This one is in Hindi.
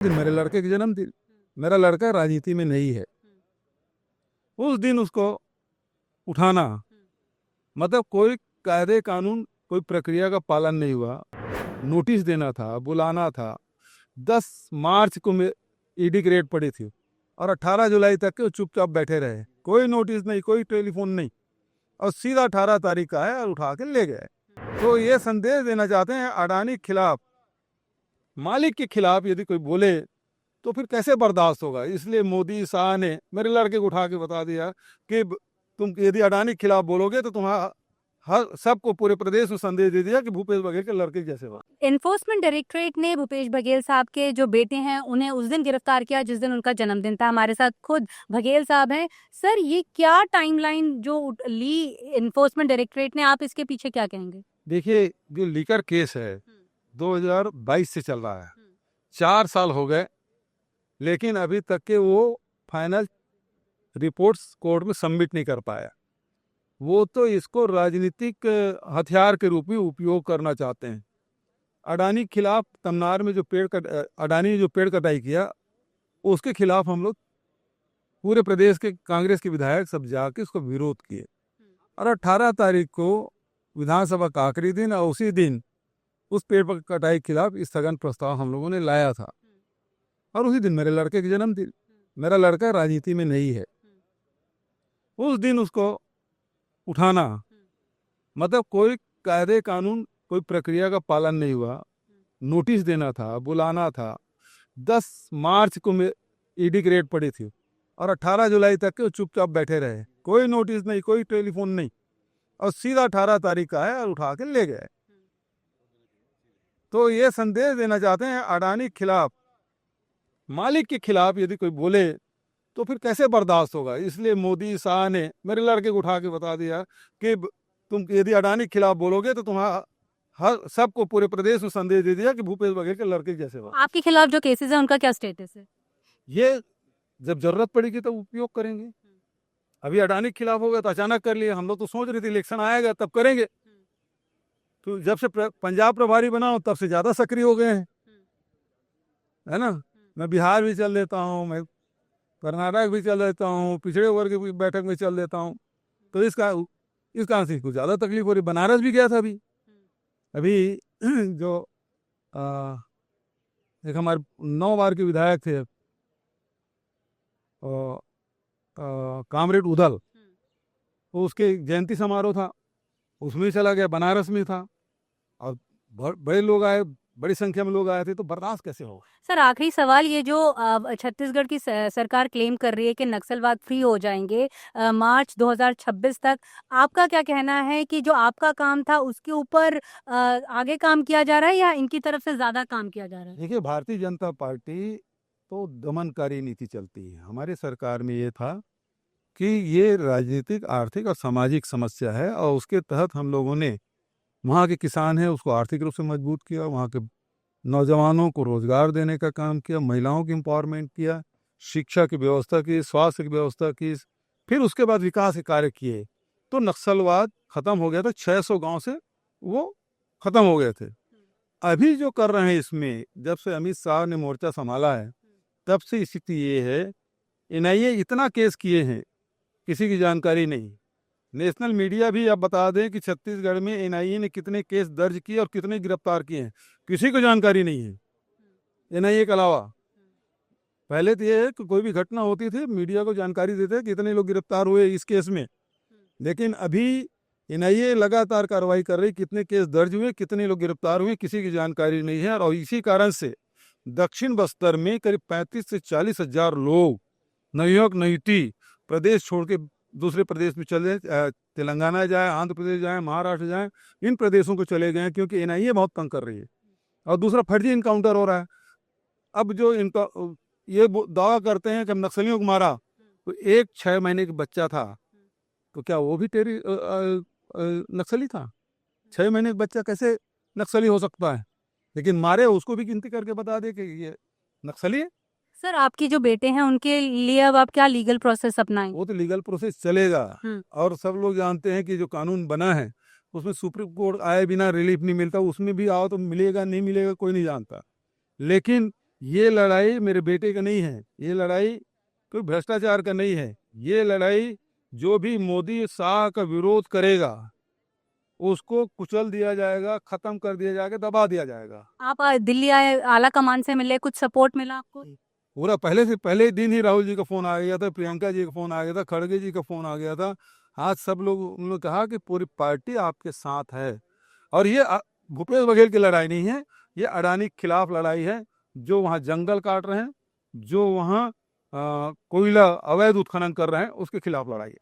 मेरे लड़के का जन्मदिन, मेरा लड़का राजनीति में नहीं है, उस दिन उसको उठाना मतलब कोई कायदे कानून कोई प्रक्रिया का पालन नहीं हुआ। नोटिस देना था, बुलाना था। 10 मार्च को ईडी की रेड पड़ी थी और 18 जुलाई तक के वो चुपचाप बैठे रहे, कोई नोटिस नहीं, कोई टेलीफोन नहीं, और सीधा 18 तारीख का है और उठा के ले गए। तो ये संदेश देना चाहते हैं अडानी के खिलाफ, मालिक के खिलाफ यदि कोई बोले तो फिर कैसे बर्दाश्त होगा। इसलिए मोदी शाह ने मेरे लड़के को उठा के बता दिया कि तुम यदि अडानी के खिलाफ बोलोगे तो तुम्हारा हर सबको पूरे प्रदेश में संदेश दे दिया कि भूपेश बघेल के लड़के जैसे हो। एनफोर्समेंट डायरेक्टरेट ने भूपेश बघेल साहब के जो बेटे हैं उन्हें उस दिन गिरफ्तार किया जिस दिन उनका जन्मदिन था। हमारे साथ खुद बघेल साहब हैं। सर, ये क्या टाइमलाइन जो ली एनफोर्समेंट डायरेक्टरेट ने, आप इसके पीछे क्या कहेंगे? देखिए, जो लीकर केस है 2022 से चल रहा है, 4 साल हो गए, लेकिन अभी तक के वो फाइनल रिपोर्ट्स कोर्ट में सबमिट नहीं कर पाया। वो तो इसको राजनीतिक हथियार के रूप में उपयोग करना चाहते हैं। अडानी के खिलाफ तमनार में जो अडानी ने जो पेड़ कटाई किया, उसके खिलाफ हम लोग पूरे प्रदेश के कांग्रेस के विधायक सब जाके उसको विरोध किए, और 18 तारीख को विधानसभा का आखिरी दिन और उसी दिन उस पेड़ पर कटाई के खिलाफ स्थगन प्रस्ताव हम लोगों ने लाया था। और उसी दिन मेरे लड़के का जन्मदिन, मेरा लड़का राजनीति में नहीं है, उस दिन उसको उठाना मतलब कोई कायदे कानून कोई प्रक्रिया का पालन नहीं हुआ। नोटिस देना था, बुलाना था। 10 मार्च को ईडी की रेड पड़ी थी और 18 जुलाई तक के वो चुपचाप बैठे रहे, कोई नोटिस नहीं, कोई टेलीफोन नहीं, और सीधा 18 तारीख का है और उठा के ले गए। तो ये संदेश देना चाहते हैं अडानी के खिलाफ, मालिक के खिलाफ यदि कोई बोले तो फिर कैसे बर्दाश्त होगा। इसलिए मोदी शाह ने मेरे लड़के को उठा के बता दिया कि तुम यदि अडानी के खिलाफ बोलोगे तो तुम्हारा हर सबको पूरे प्रदेश में संदेश दे दिया कि भूपेश बघेल के लड़के जैसे हो। आपके खिलाफ जो केसेस हैं उनका क्या स्टेटस है? ये जब जरूरत पड़ेगी तो उपयोग करेंगे। अभी अडानी के खिलाफ होगा तो अचानक कर लिए, हम लोग तो सोच रहे थे इलेक्शन आएगा तब करेंगे। तो जब से पंजाब प्रभारी बना हूं तब से ज्यादा सक्रिय हो गए हैं, है ना। मैं बिहार भी चल देता हूँ, मैं कर्नाटक भी चल देता हूँ, पिछड़े वर्ग की बैठक में चल देता हूँ। तो इस कारण से कुछ ज़्यादा तकलीफ हो रही। बनारस भी गया था अभी जो एक हमारे 9 बार के विधायक थे कामरेड उदल, तो उसके जयंती समारोह था, उसमें चला गया, बनारस में था, और बड़े लोग आए, बड़ी संख्या में लोग आए थे, तो बर्दाश्त कैसे हो। सर, आखिरी सवाल, ये जो छत्तीसगढ़ की सरकार क्लेम कर रही है कि नक्सलवाद फ्री हो जाएंगे मार्च 2026 तक, आपका क्या कहना है कि जो आपका काम था उसके ऊपर आगे काम किया जा रहा है या इनकी तरफ से ज्यादा काम किया जा रहा है? देखिए, भारतीय जनता पार्टी तो दमनकारी नीति चलती है। हमारी सरकार में ये था कि ये राजनीतिक, आर्थिक और सामाजिक समस्या है, और उसके तहत हम लोगों ने वहाँ के किसान हैं उसको आर्थिक रूप से मजबूत किया, वहाँ के नौजवानों को रोजगार देने का काम किया, महिलाओं की एम्पावरमेंट किया, शिक्षा की व्यवस्था की, स्वास्थ्य की व्यवस्था की, फिर उसके बाद विकास के कार्य किए, तो नक्सलवाद खत्म हो गया था। 600 गांव से वो खत्म हो गए थे। अभी जो कर रहे हैं इसमें, जब से अमित शाह ने मोर्चा संभाला है तब से स्थिति ये है, एनआईए इतना केस किए हैं, किसी की जानकारी नहीं। नेशनल मीडिया भी अब बता दें कि छत्तीसगढ़ में एनआईए ने कितने केस दर्ज किए और कितने गिरफ्तार किए हैं, किसी को जानकारी नहीं है एनआईए के अलावा। पहले तो ये है कि कोई भी घटना होती थी मीडिया को जानकारी देते कितने लोग गिरफ्तार हुए इस केस में, लेकिन अभी एनआईए लगातार कार्रवाई कर रही, कितने केस दर्ज हुए, कितने लोग गिरफ्तार हुए, किसी की जानकारी नहीं है। और इसी कारण से दक्षिण बस्तर में करीब 35 से 40 हजार लोग नयुक नयुति प्रदेश छोड़ के दूसरे प्रदेश में चले, तेलंगाना जाए, आंध्र प्रदेश जाए, महाराष्ट्र जाए, इन प्रदेशों को चले गए क्योंकि एनआईए बहुत तंग कर रही है। और दूसरा, फर्जी इनकाउंटर हो रहा है। अब जो इनका ये दावा करते हैं कि हम नक्सलियों को मारा, तो एक 6 महीने का बच्चा था, तो क्या वो भी नक्सली था? 6 महीने का बच्चा कैसे नक्सली हो सकता है? लेकिन मारे उसको भी गिनती करके बता दे कि ये नक्सली है। सर, आपके जो बेटे हैं उनके लिए अब आप क्या लीगल प्रोसेस अपनाएंगे? वो तो लीगल प्रोसेस चलेगा, और सब लोग जानते हैं कि जो कानून बना है उसमें सुप्रीम कोर्ट आए बिना रिलीफ नहीं मिलता। उसमें भी आओ तो मिलेगा नहीं मिलेगा कोई नहीं जानता, लेकिन ये लड़ाई मेरे बेटे का नहीं है, ये लड़ाई कोई भ्रष्टाचार का नहीं है, ये लड़ाई जो भी मोदी शाह का विरोध करेगा उसको कुचल दिया जाएगा, खत्म कर दिया जाएगा, दबा दिया जाएगा। आप दिल्ली आए, आला कमान से मिले, कुछ सपोर्ट मिला आपको? पूरा पहले से पहले दिन ही राहुल जी का फोन आ गया था, प्रियंका जी का फोन आ गया था, खड़गे जी का फोन आ गया था। आज सब लोग उन्होंने कहा कि पूरी पार्टी आपके साथ है। और ये भूपेश बघेल की लड़ाई नहीं है, ये अडानी के खिलाफ लड़ाई है, जो वहाँ जंगल काट रहे हैं, जो वहाँ कोयला अवैध उत्खनन कर रहे हैं, उसके खिलाफ लड़ाई है।